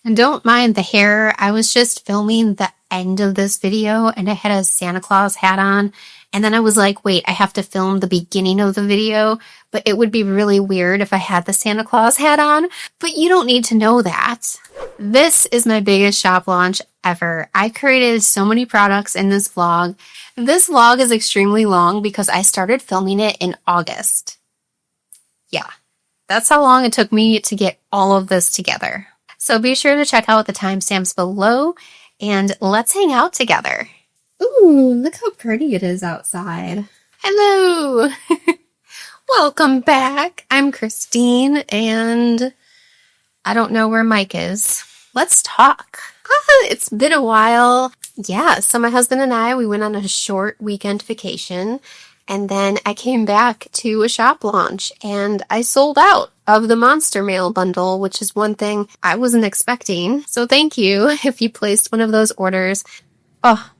And don't mind the hair. I was just filming the end of this video and I had a Santa Claus hat on. And then I was like, wait, I have to film the beginning of the video, but it would be really weird if I had the Santa Claus hat on. But you don't need to know that. This is my biggest shop launch ever. I created so many products in this vlog. This vlog is extremely long because I started filming it in August. Yeah, that's how long it took me to get all of this together. So be sure to check out the timestamps below and let's hang out together. Ooh, look how pretty it is outside. Hello! Welcome back. I'm Christine and I don't know where Mike is. Let's talk. It's been a while. Yeah, so my husband and I, we went on a short weekend vacation and then I came back to a shop launch and I sold out of the Monster Mail bundle, which is one thing I wasn't expecting. So thank you if you placed one of those orders. Oh,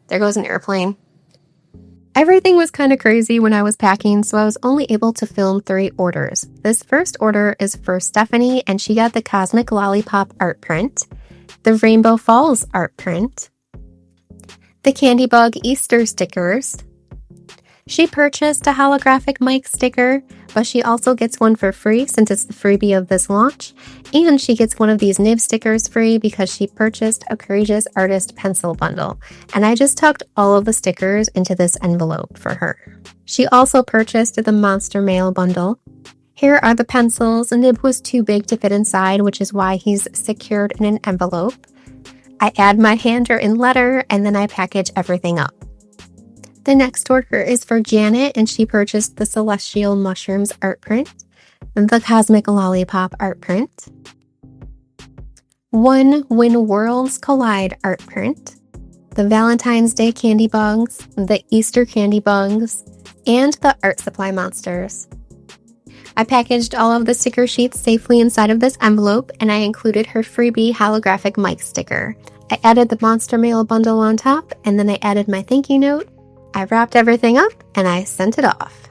there goes an airplane. Everything was kind of crazy when I was packing, so I was only able to film 3 orders. This first order is for Stephanie, and she got the Cosmic Lollipop art print, the Rainbow Falls art print, the Candy Bug Easter stickers. She purchased a holographic mic sticker, but she also gets one for free since it's the freebie of this launch. And she gets one of these nib stickers free because she purchased a Courageous Artist pencil bundle. And I just tucked all of the stickers into this envelope for her. She also purchased the Monster Mail bundle. Here are the pencils. A nib was too big to fit inside, which is why he's secured in an envelope. I add my handwritten letter and then I package everything up. The next order is for Janet, and she purchased the Celestial Mushrooms art print, the Cosmic Lollipop art print, one When Worlds Collide art print, the Valentine's Day candy bugs, the Easter candy bugs, and the art supply monsters. I packaged all of the sticker sheets safely inside of this envelope, and I included her freebie holographic mic sticker. I added the Monster Mail bundle on top, and then I added my thank you note. I wrapped everything up and I sent it off.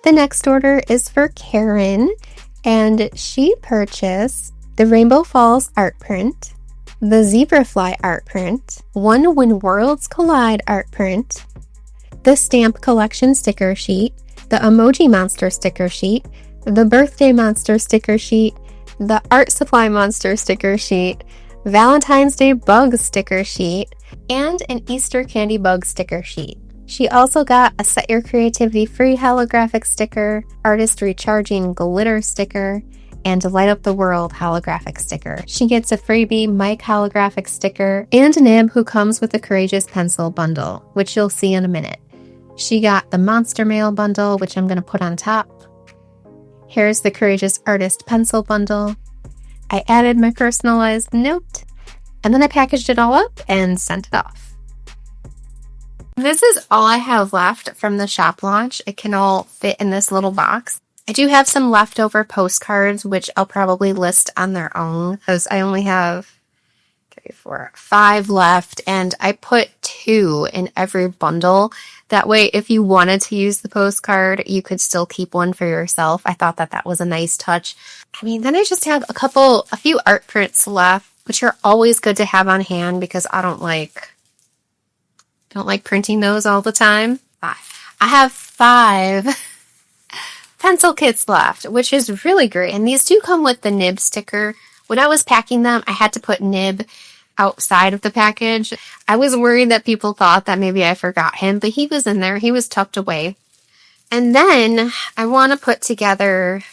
The next order is for Karen, and she purchased the Rainbow Falls art print, the Zebrafly art print, one When Worlds Collide art print, the Stamp Collection sticker sheet, the Emoji Monster sticker sheet, the Birthday Monster sticker sheet, the Art Supply Monster sticker sheet, Valentine's Day Bug sticker sheet, and an Easter Candy Bug sticker sheet. She also got a Set Your Creativity free holographic sticker, Artist Recharging glitter sticker, and Light Up the World holographic sticker. She gets a freebie mic holographic sticker and a nib who comes with the Courageous pencil bundle, which you'll see in a minute. She got the Monster Mail bundle, which I'm going to put on top. Here's the Courageous Artist pencil bundle. I added my personalized note, and then I packaged it all up and sent it off. This is all I have left from the shop launch. It can all fit in this little box. I do have some leftover postcards, which I'll probably list on their own because I only have 5 left, and I put 2 in every bundle. That way, if you wanted to use the postcard, you could still keep one for yourself. I thought that was a nice touch. Then I just have a few art prints left, which are always good to have on hand because I don't like printing those all the time. I have 5 pencil kits left, which is really great. And these do come with the nib sticker. When I was packing them, I had to put nib outside of the package. I was worried that people thought that maybe I forgot him, but he was in there. He was tucked away. And then I want to put together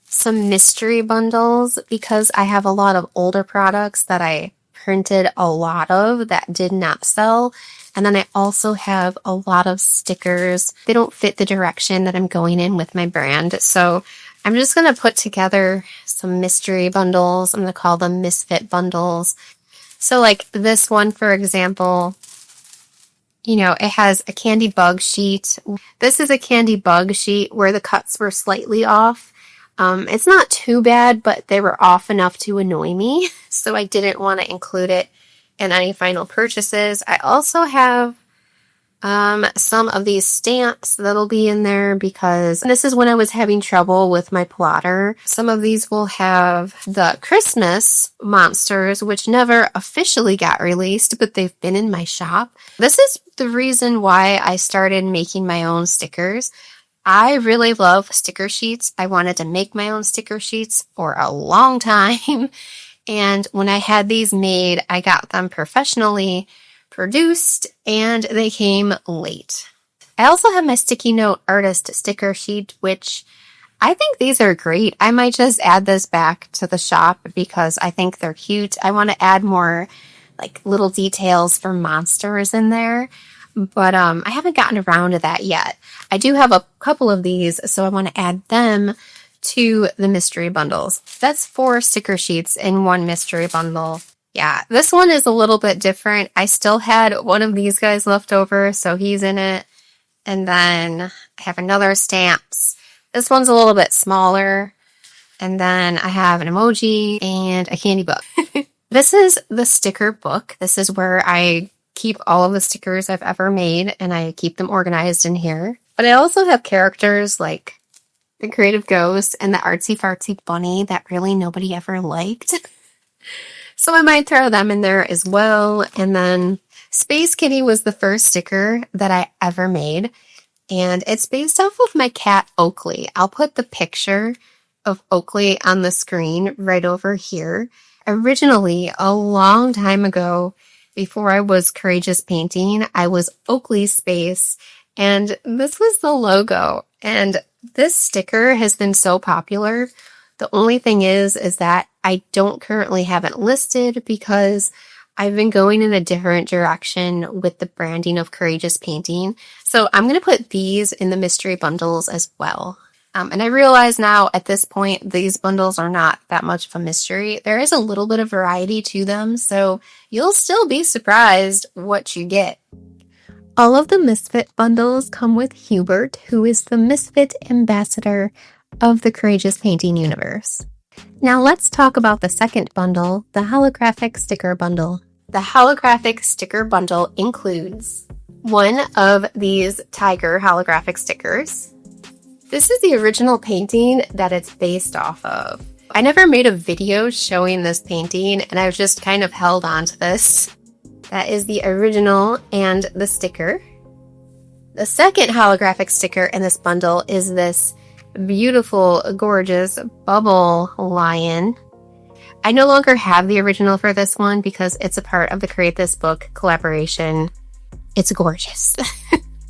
some mystery bundles because I have a lot of older products that I printed a lot of that did not sell. And then I also have a lot of stickers. They don't fit the direction that I'm going in with my brand. So I'm just going to put together some mystery bundles. I'm going to call them Misfit Bundles. So like this one, for example, it has a candy bug sheet. This is a candy bug sheet where the cuts were slightly off. It's not too bad, but they were off enough to annoy me, so I didn't want to include it in any final purchases. I also have Some of these stamps that'll be in there because this is when I was having trouble with my plotter. Some of these will have the Christmas monsters, which never officially got released, but they've been in my shop. This is the reason why I started making my own stickers. I really love sticker sheets. I wanted to make my own sticker sheets for a long time. And when I had these made, I got them professionally produced and they came late. I also have my sticky note artist sticker sheet, which I think these are great. I might just add this back to the shop because I think they're cute. I want to add more like little details for monsters in there, but I haven't gotten around to that yet. I do have a couple of these, so I want to add them to the mystery bundles. That's 4 sticker sheets in one mystery bundle. Yeah, this one is a little bit different. I still had one of these guys left over, so he's in it. And then I have another stamps. This one's a little bit smaller. And then I have an emoji and a candy book. This is the sticker book. This is where I keep all of the stickers I've ever made, and I keep them organized in here. But I also have characters like the Creative Ghost and the Artsy Fartsy Bunny that really nobody ever liked. So I might throw them in there as well. And then Space Kitty was the first sticker that I ever made. And it's based off of my cat, Oakley. I'll put the picture of Oakley on the screen right over here. Originally, a long time ago, before I was Courageous Painting, I was Oakley Space. And this was the logo. And this sticker has been so popular. The only thing is that I don't currently have it listed because I've been going in a different direction with the branding of Courageous Painting. So I'm going to put these in the mystery bundles as well. And I realize now at this point, these bundles are not that much of a mystery. There is a little bit of variety to them, so you'll still be surprised what you get. All of the Misfit bundles come with Hubert, who is the Misfit ambassador of the Courageous Painting universe. Now let's talk about the second bundle, the Holographic Sticker Bundle. The Holographic Sticker Bundle includes one of these tiger holographic stickers. This is the original painting that it's based off of. I never made a video showing this painting, and I've just kind of held on to this. That is the original and the sticker. The second holographic sticker in this bundle is this beautiful, gorgeous bubble lion. I no longer have the original for this one because it's a part of the Create This Book collaboration. It's gorgeous.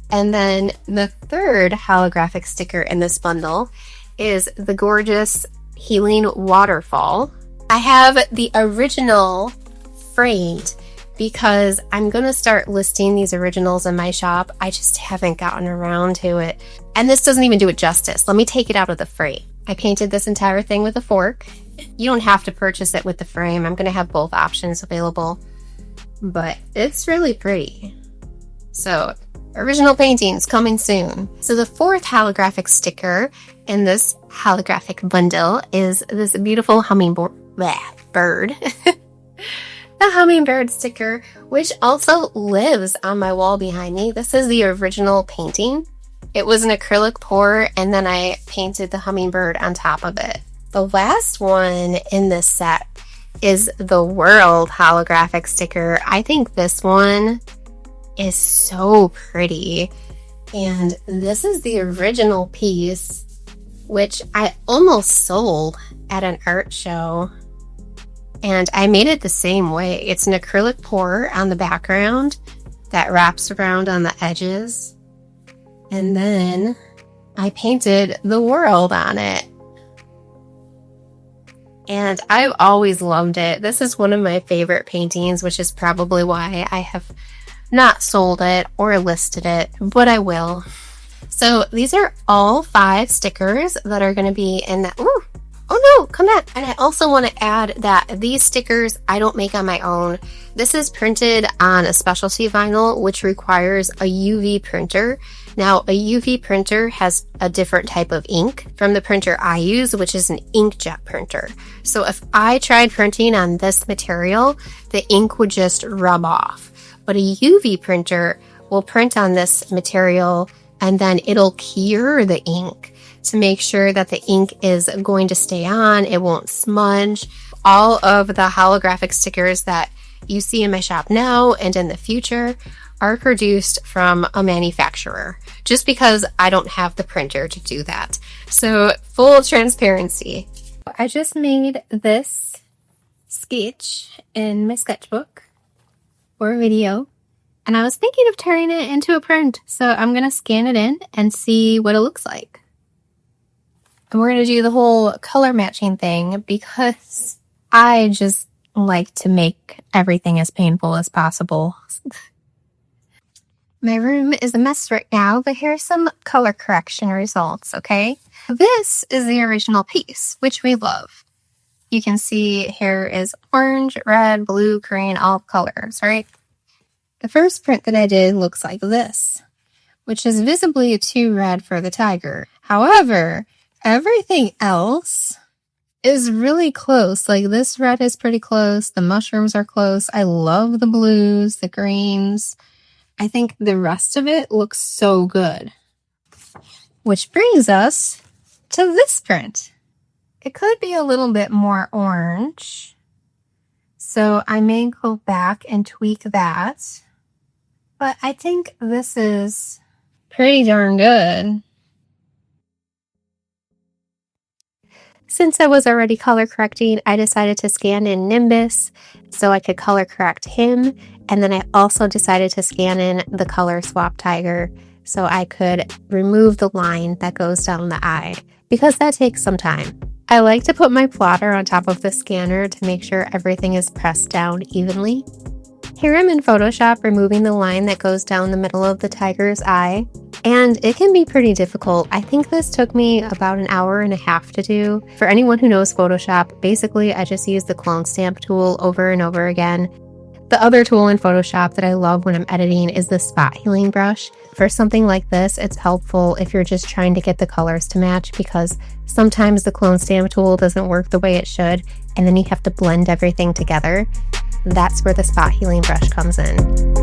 And then the third holographic sticker in this bundle is the gorgeous Healing Waterfall. I have the original framed because I'm going to start listing these originals in my shop. I just haven't gotten around to it. And this doesn't even do it justice. Let me take it out of the frame. I painted this entire thing with a fork. You don't have to purchase it with the frame. I'm going to have both options available. But it's really pretty. So, original paintings coming soon. So the fourth holographic sticker in this holographic bundle is this beautiful bird. The hummingbird sticker, which also lives on my wall behind me. This is the original painting. It was an acrylic pour, and then I painted the hummingbird on top of it. The last one in this set is the world holographic sticker. I think this one is so pretty. And this is the original piece, which I almost sold at an art show. And I made it the same way. It's an acrylic pour on the background that wraps around on the edges. And then I painted the world on it. And I've always loved it. This is one of my favorite paintings, which is probably why I have not sold it or listed it, but I will. So these are all 5 stickers that are going to be in that. Ooh. Oh no, come back. And I also want to add that these stickers I don't make on my own. This is printed on a specialty vinyl, which requires a UV printer. Now, a UV printer has a different type of ink from the printer I use, which is an inkjet printer. So if I tried printing on this material, the ink would just rub off. But a UV printer will print on this material, and then it'll cure the ink to make sure that the ink is going to stay on, it won't smudge. All of the holographic stickers that you see in my shop now and in the future are produced from a manufacturer, just because I don't have the printer to do that. So full transparency. I just made this sketch in my sketchbook for a video, and I was thinking of turning it into a print. So I'm going to scan it in and see what it looks like. And we're going to do the whole color matching thing because I just like to make everything as painful as possible. My room is a mess right now, but here's some color correction results, okay? This is the original piece, which we love. You can see here is orange, red, blue, green, all colors, right? The first print that I did looks like this, which is visibly too red for the tiger. However, everything else is really close. Like this red is pretty close. The mushrooms are close. I love the blues, the greens. I think the rest of it looks so good. Which brings us to this print. It could be a little bit more orange, so I may go back and tweak that. But I think this is pretty darn good. Since I was already color correcting, I decided to scan in Nimbus so I could color correct him. And then I also decided to scan in the color swap tiger so I could remove the line that goes down the eye, because that takes some time. I like to put my plotter on top of the scanner to make sure everything is pressed down evenly. Here I'm in Photoshop removing the line that goes down the middle of the tiger's eye, and it can be pretty difficult. I think this took me about an hour and a half to do. For anyone who knows Photoshop, basically I just use the clone stamp tool over and over again. The other tool in Photoshop that I love when I'm editing is the spot healing brush. For something like this, it's helpful if you're just trying to get the colors to match, because sometimes the clone stamp tool doesn't work the way it should, and then you have to blend everything together. That's where the spot healing brush comes in.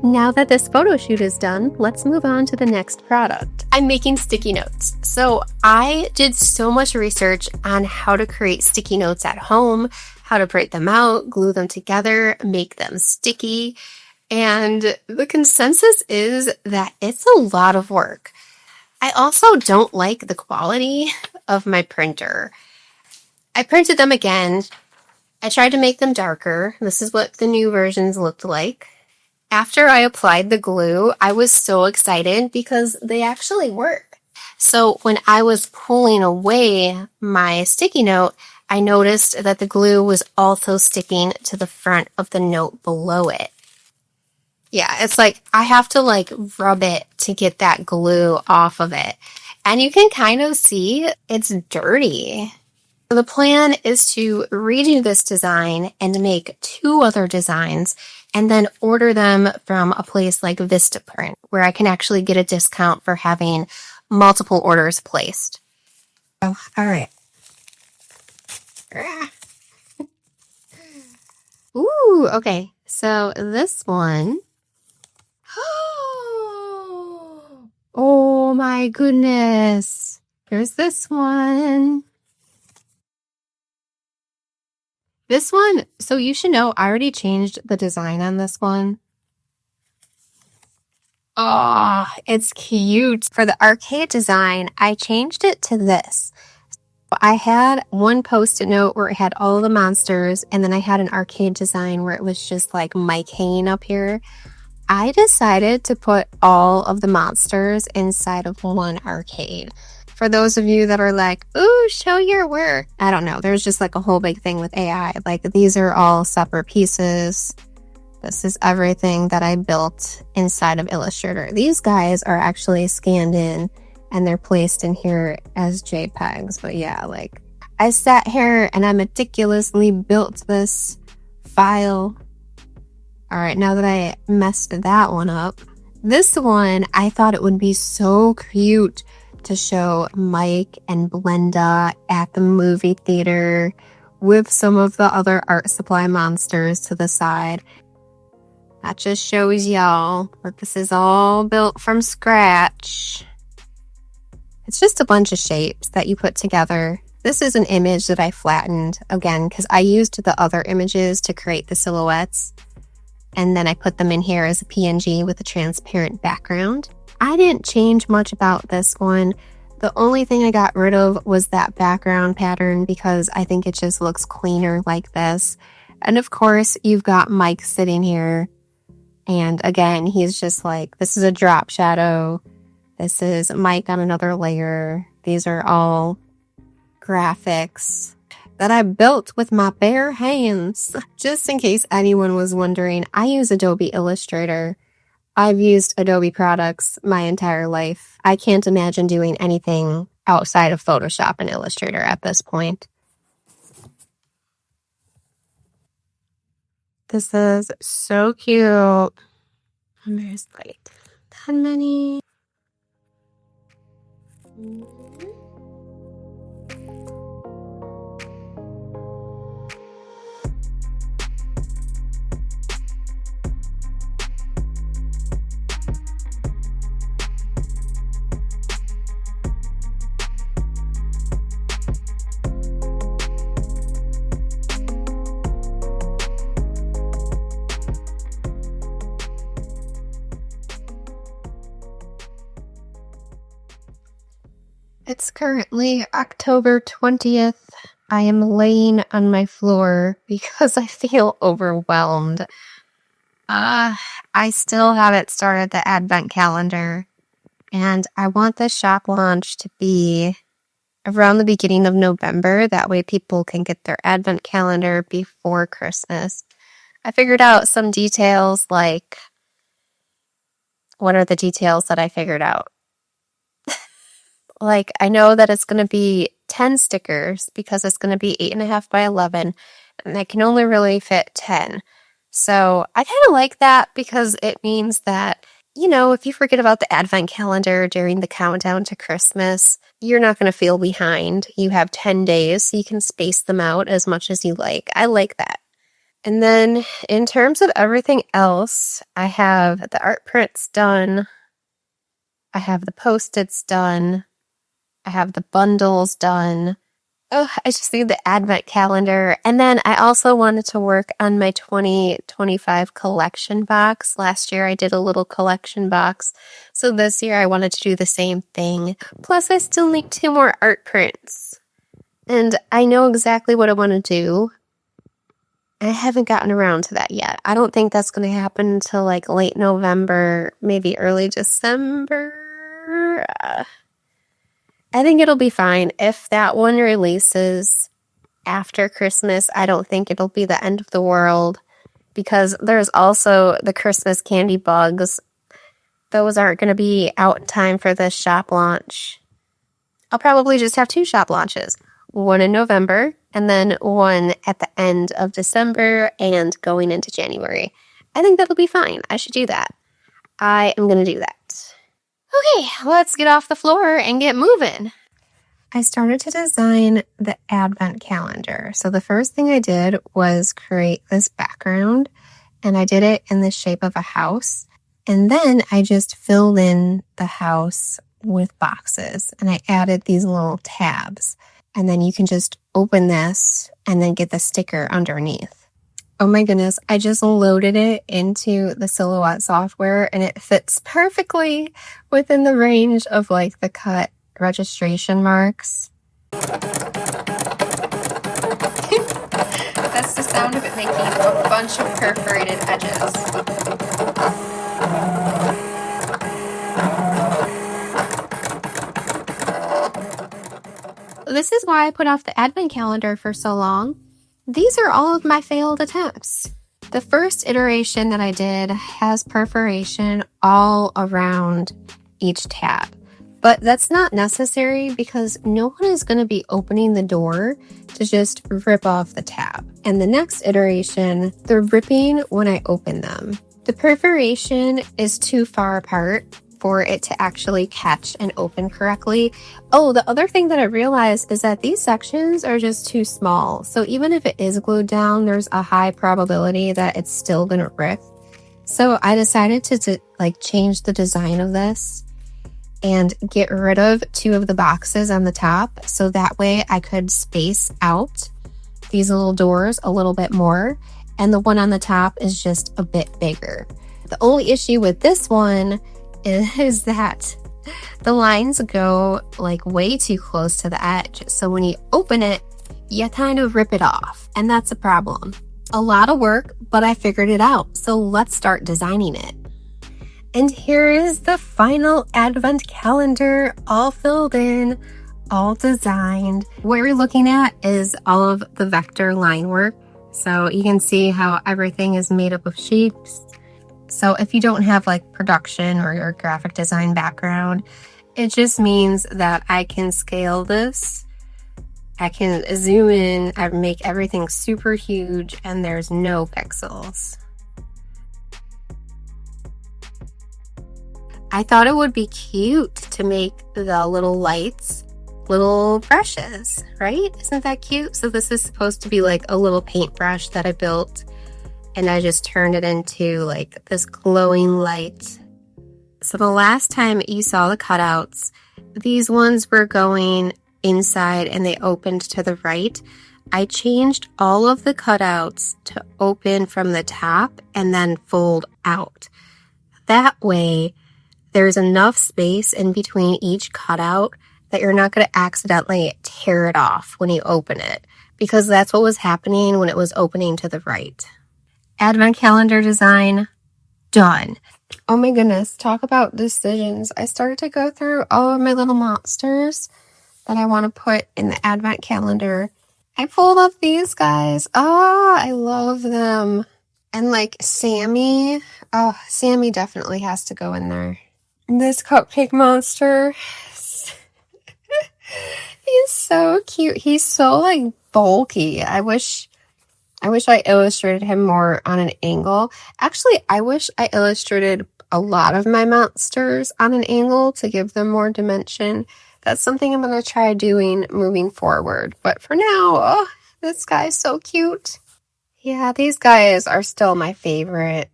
Now that this photo shoot is done, let's move on to the next product. I'm making sticky notes. So I did so much research on how to create sticky notes at home, how to print them out, glue them together, make them sticky. And the consensus is that it's a lot of work. I also don't like the quality of my printer. I printed them again. I tried to make them darker. This is what the new versions looked like. After I applied the glue, I was so excited because they actually work. So when I was pulling away my sticky note, I noticed that the glue was also sticking to the front of the note below it. Yeah, it's like I have to rub it to get that glue off of it. And you can kind of see it's dirty. The plan is to redo this design and make 2 other designs and then order them from a place like Vistaprint, where I can actually get a discount for having multiple orders placed. Oh, all right. Ooh, okay. So this one. Oh my goodness. Here's this one. This one, so you should know, I already changed the design on this one. Oh, it's cute. For the arcade design, I changed it to this. I had one post-it note where it had all the monsters, and then I had an arcade design where it was just like Mike hanging up here. I decided to put all of the monsters inside of one arcade. For those of you that are like, ooh, show your work. I don't know. There's just a whole big thing with AI. These are all separate pieces. This is everything that I built inside of Illustrator. These guys are actually scanned in and they're placed in here as JPEGs. But yeah, like I sat here and I meticulously built this file. All right, now that I messed that one up, this one, I thought it would be so cute to show Mike and Blenda at the movie theater with some of the other art supply monsters to the side. That just shows y'all that this is all built from scratch. It's just a bunch of shapes that you put together. This is an image that I flattened, again, because I used the other images to create the silhouettes. And then I put them in here as a PNG with a transparent background. I didn't change much about this one. The only thing I got rid of was that background pattern because I think it just looks cleaner like this. And of course, you've got Mike sitting here. And again, he's just like, this is a drop shadow. This is Mike on another layer. These are all graphics that I built with my bare hands. Just in case anyone was wondering, I use Adobe Illustrator. I've used Adobe products my entire life. I can't imagine doing anything outside of Photoshop and Illustrator at this point. This is so cute. And there's like that many. It's currently October 20th. I am laying on my floor because I feel overwhelmed. I still haven't started the advent calendar, and I want the shop launch to be around the beginning of November. That way people can get their advent calendar before Christmas. I figured out some details, like, what are the details that I figured out? Like, I know that it's going to be 10 stickers because it's going to be 8.5 by 11, and I can only really fit 10. So I kind of like that because it means that, you know, if you forget about the advent calendar during the countdown to Christmas, you're not going to feel behind. You have 10 days, so you can space them out as much as you like. I like that. And then in terms of everything else, I have the art prints done. I have the Post-its done. I have the bundles done. Oh, I just need the advent calendar. And then I also wanted to work on my 2025 collection box. Last year I did a little collection box. So this year I wanted to do the same thing. Plus I still need 2 more art prints. And I know exactly what I want to do. I haven't gotten around to that yet. I don't think that's going to happen until like late November, maybe early December. I think it'll be fine. If that one releases after Christmas, I don't think it'll be the end of the world because there's also the Christmas candy bugs. Those aren't going to be out in time for this shop launch. I'll probably just have 2 shop launches. One in November and then one at the end of December and going into January. I think that'll be fine. I should do that. I am going to do that. Okay, let's get off the floor and get moving. I started to design the advent calendar. So the first thing I did was create this background, and I did it in the shape of a house. And then I just filled in the house with boxes, and I added these little tabs. And then you can just open this and then get the sticker underneath. Oh my goodness, I just loaded it into the Silhouette software and it fits perfectly within the range of like the cut registration marks. That's the sound of it making a bunch of perforated edges. This is why I put off the advent calendar for so long. These are all of my failed attempts. The first iteration that I did has perforation all around each tab, but that's not necessary because no one is going to be opening the door to just rip off the tab. And the next iteration, they're ripping when I open them. The perforation is too far apart for it to actually catch and open correctly. Oh, the other thing that I realized is that these sections are just too small. So even if it is glued down, there's a high probability that it's still gonna rip. So I decided to change the design of this and get rid of 2 of the boxes on the top. So that way I could space out these little doors a little bit more. And the one on the top is just a bit bigger. The only issue with this one is that the lines go way too close to the edge. So when you open it, you kind of rip it off, and that's a problem. A lot of work, but I figured it out. So let's start designing it. And here is the final advent calendar, all filled in, all designed. What you're looking at is all of the vector line work. So you can see how everything is made up of shapes. So if you don't have production or your graphic design background, it just means that I can scale this. I can zoom in and make everything super huge and there's no pixels. I thought it would be cute to make the little lights little brushes, right? Isn't that cute? So this is supposed to be a little paintbrush that I built. And I just turned it into this glowing light. So the last time you saw the cutouts, these ones were going inside and they opened to the right. I changed all of the cutouts to open from the top and then fold out. That way, there's enough space in between each cutout that you're not going to accidentally tear it off when you open it, because that's what was happening when it was opening to the right. Advent calendar design, done. Oh my goodness, talk about decisions. I started to go through all of my little monsters that I want to put in the advent calendar. I pulled up these guys. Oh, I love them. And Sammy. Oh, Sammy definitely has to go in there. This cupcake monster. He's so cute. He's so bulky. I wish I illustrated him more on an angle. Actually, I wish I illustrated a lot of my monsters on an angle to give them more dimension. That's something I'm going to try doing moving forward. But for now, oh, this guy's so cute. Yeah, these guys are still my favorite.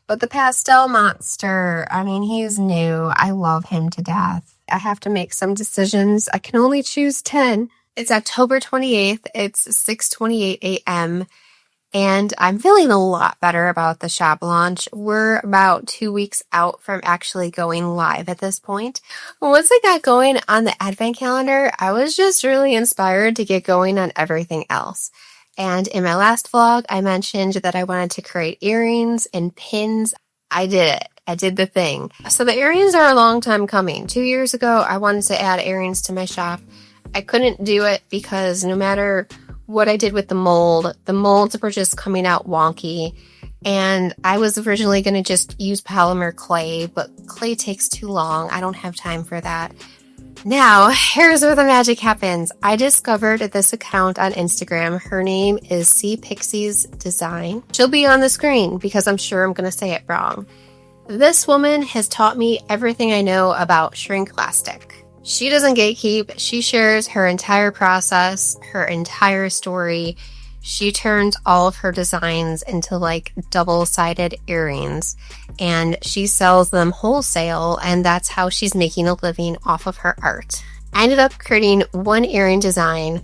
But the pastel monster, I mean, he's new. I love him to death. I have to make some decisions. I can only choose 10. It's October 28th. It's 6:28 a.m. And I'm feeling a lot better about the shop launch. We're about 2 weeks out from actually going live at this point. Once I got going on the advent calendar, I was just really inspired to get going on everything else. And in my last vlog, I mentioned that I wanted to create earrings and pins. I did it. I did the thing. So the earrings are a long time coming. 2 years ago, I wanted to add earrings to my shop. I couldn't do it because no matter what I did with the molds were just coming out wonky. And I was originally going to just use polymer clay, but clay takes too long. I don't have time for that. Now, here's where the magic happens. I discovered this account on Instagram. Her name is C Pixies Design. She'll be on the screen because I'm sure I'm going to say it wrong. This woman has taught me everything I know about shrink plastic. She doesn't gatekeep. She shares her entire process, her entire story. She turns all of her designs into double-sided earrings, and she sells them wholesale, and that's how she's making a living off of her art. I ended up creating 1 earring design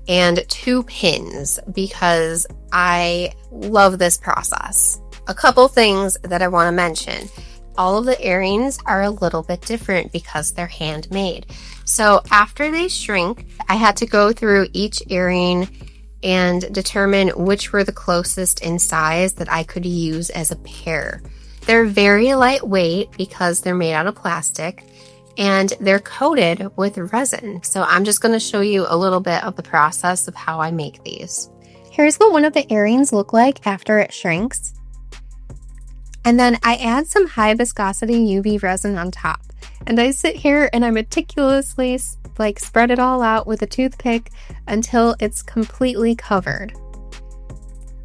and 2 pins because I love this process. A couple things that I want to mention. All of the earrings are a little bit different because they're handmade. So after they shrink, I had to go through each earring and determine which were the closest in size that I could use as a pair. They're very lightweight because they're made out of plastic and they're coated with resin. So I'm just going to show you a little bit of the process of how I make these. Here's what one of the earrings look like after it shrinks. And then I add some high viscosity UV resin on top. And I sit here and I meticulously spread it all out with a toothpick until it's completely covered.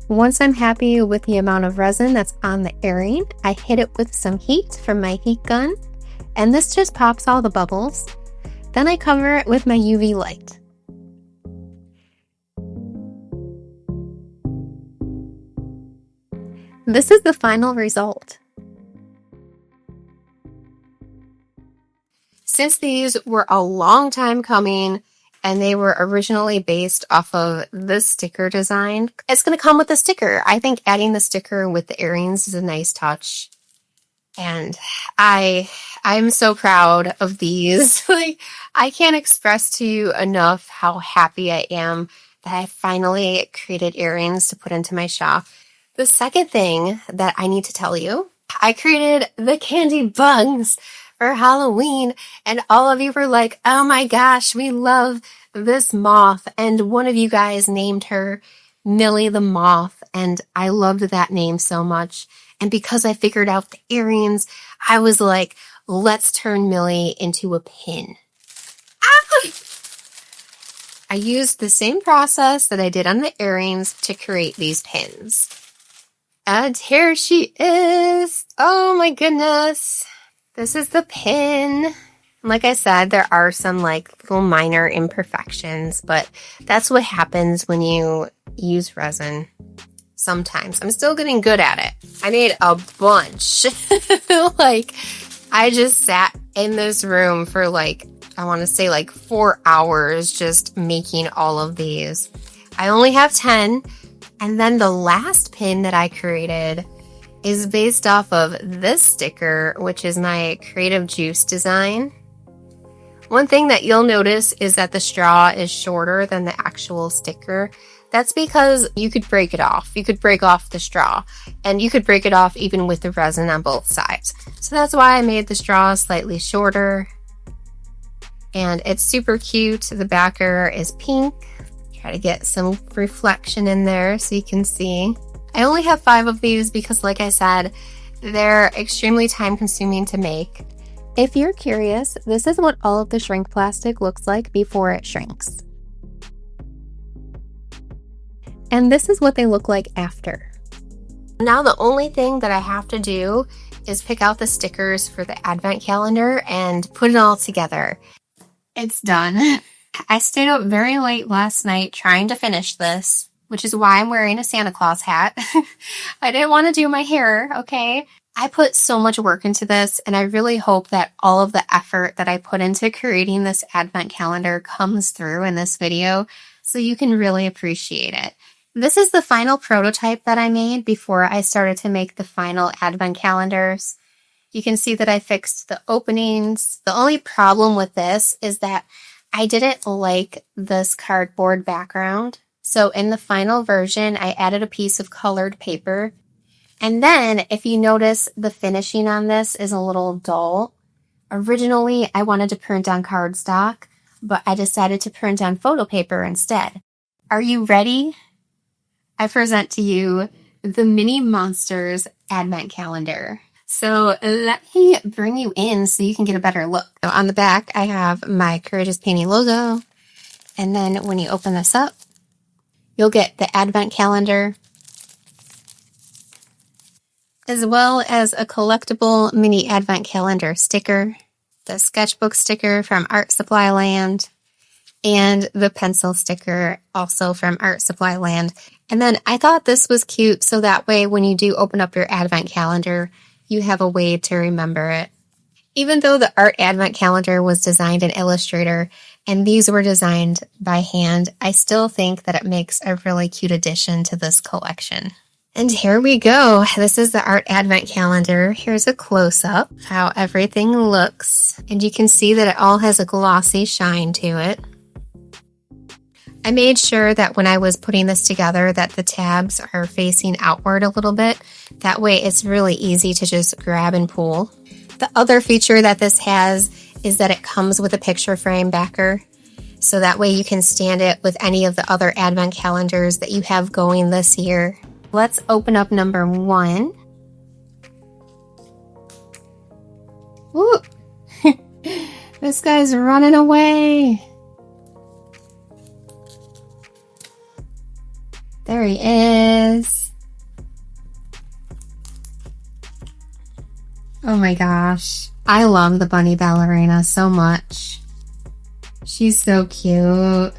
Once I'm happy with the amount of resin that's on the earring, I hit it with some heat from my heat gun, and this just pops all the bubbles. Then I cover it with my UV light. This is the final result. Since these were a long time coming and they were originally based off of this sticker design, it's going to come with a sticker. I think adding the sticker with the earrings is a nice touch. And I'm so proud of these. I can't express to you enough how happy I am that I finally created earrings to put into my shop. The second thing that I need to tell you, I created the candy bugs for Halloween, and all of you were like, oh my gosh, we love this moth. And one of you guys named her Millie the Moth, and I loved that name so much. And because I figured out the earrings, I was like, let's turn Millie into a pin. Ah! I used the same process that I did on the earrings to create these pins. And here she is. Oh my goodness. This is the pin. Like I said, there are some little minor imperfections, but that's what happens when you use resin. Sometimes. I'm still getting good at it. I made a bunch. I just sat in this room for I want to say 4 hours just making all of these. I only have 10. And then the last pin that I created is based off of this sticker, which is my Creative Juice design. One thing that you'll notice is that the straw is shorter than the actual sticker. That's because you could break it off. You could break off the straw, and you could break it off even with the resin on both sides. So that's why I made the straw slightly shorter. And it's super cute. The backer is pink. Try to get some reflection in there so you can see. I only have 5 of these because, like I said, they're extremely time consuming to make. If you're curious, this is what all of the shrink plastic looks like before it shrinks. And this is what they look like after. Now the only thing that I have to do is pick out the stickers for the advent calendar and put it all together. It's done. I stayed up very late last night trying to finish this, which is why I'm wearing a Santa Claus hat. I didn't want to do my hair, okay? I put so much work into this, and I really hope that all of the effort that I put into creating this advent calendar comes through in this video so you can really appreciate it. This is the final prototype that I made before I started to make the final advent calendars. You can see that I fixed the openings. The only problem with this is that I didn't like this cardboard background. So in the final version, I added a piece of colored paper. And then if you notice, the finishing on this is a little dull. Originally, I wanted to print on cardstock, but I decided to print on photo paper instead. Are you ready? I present to you the Mini Monsters Advent Calendar. So let me bring you in so you can get a better look. So on the back, I have my Courageous Painting logo. And then when you open this up, you'll get the Advent Calendar, as well as a collectible mini Advent Calendar sticker, the sketchbook sticker from Art Supply Land, and the pencil sticker also from Art Supply Land. And then I thought this was cute, so that way when you do open up your Advent Calendar, you have a way to remember it. Even though the Art Advent Calendar was designed in Illustrator and these were designed by hand, I still think that it makes a really cute addition to this collection. And here we go. This is the Art Advent Calendar. Here's a close-up of how everything looks. And you can see that it all has a glossy shine to it. I made sure that when I was putting this together that the tabs are facing outward a little bit. That way it's really easy to just grab and pull. The other feature that this has is that it comes with a picture frame backer. so that way you can stand it with any of the other advent calendars that you have going this year. Let's open up number 1. Ooh. This guy's running away. There he is. Oh my gosh. I love the bunny ballerina so much. She's so cute.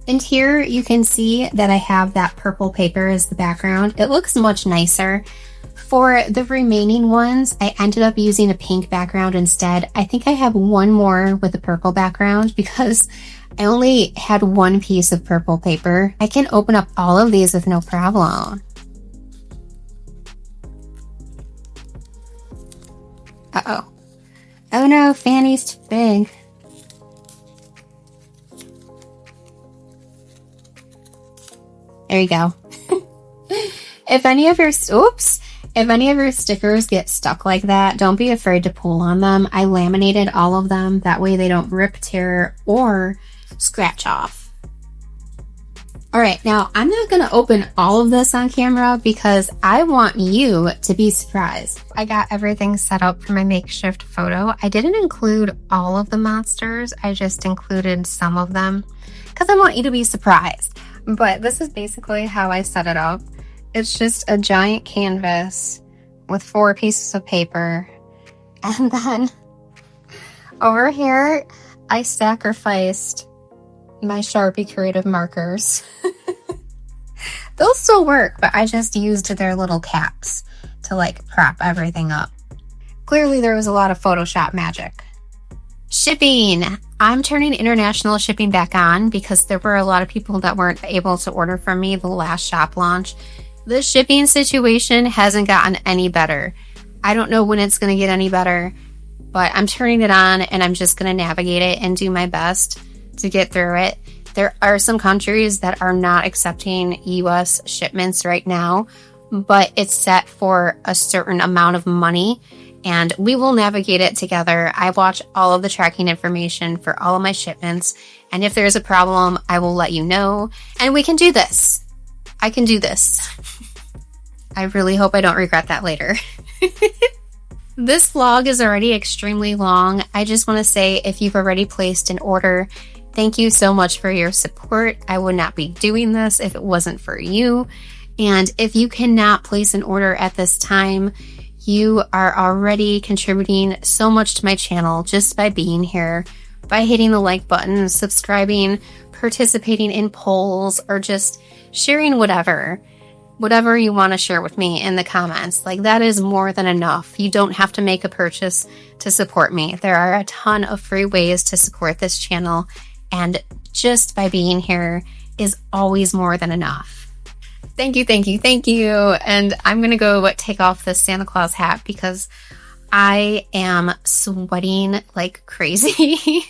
And here you can see that I have that purple paper as the background. It looks much nicer. For the remaining ones, I ended up using a pink background instead. I think I have one more with a purple background because I only had one piece of purple paper. I can open up all of these with no problem. Uh-oh. Oh no, Fanny's too big. There you go. If any of your stickers get stuck like that, don't be afraid to pull on them. I laminated all of them. That way they don't rip, tear, or scratch off. All right, now I'm not going to open all of this on camera because I want you to be surprised. I got everything set up for my makeshift photo. I didn't include all of the monsters. I just included some of them because I want you to be surprised. But this is basically how I set it up. It's just a giant canvas with 4 pieces of paper. And then over here, I sacrificed my Sharpie Creative markers. They'll still work, but I just used their little caps to like prop everything up. Clearly there was a lot of Photoshop magic. Shipping. I'm turning international shipping back on because there were a lot of people that weren't able to order from me the last shop launch. The shipping situation hasn't gotten any better. I don't know when it's going to get any better, but I'm turning it on and I'm just going to navigate it and do my best to get through it. There are some countries that are not accepting US shipments right now, but it's set for a certain amount of money and we will navigate it together. I watch all of the tracking information for all of my shipments, and if there's a problem, I will let you know, and we can do this. I can do this. I really hope I don't regret that later. This vlog is already extremely long. I just want to say, if you've already placed an order, thank you so much for your support. I would not be doing this if it wasn't for you. And if you cannot place an order at this time, you are already contributing so much to my channel just by being here, by hitting the like button, subscribing, participating in polls, or just sharing whatever you want to share with me in the comments. Like, that is more than enough. You don't have to make a purchase to support me. There are a ton of free ways to support this channel, and just by being here is always more than enough. Thank you, thank you, thank you. And I'm going to go take off this Santa Claus hat because I am sweating like crazy.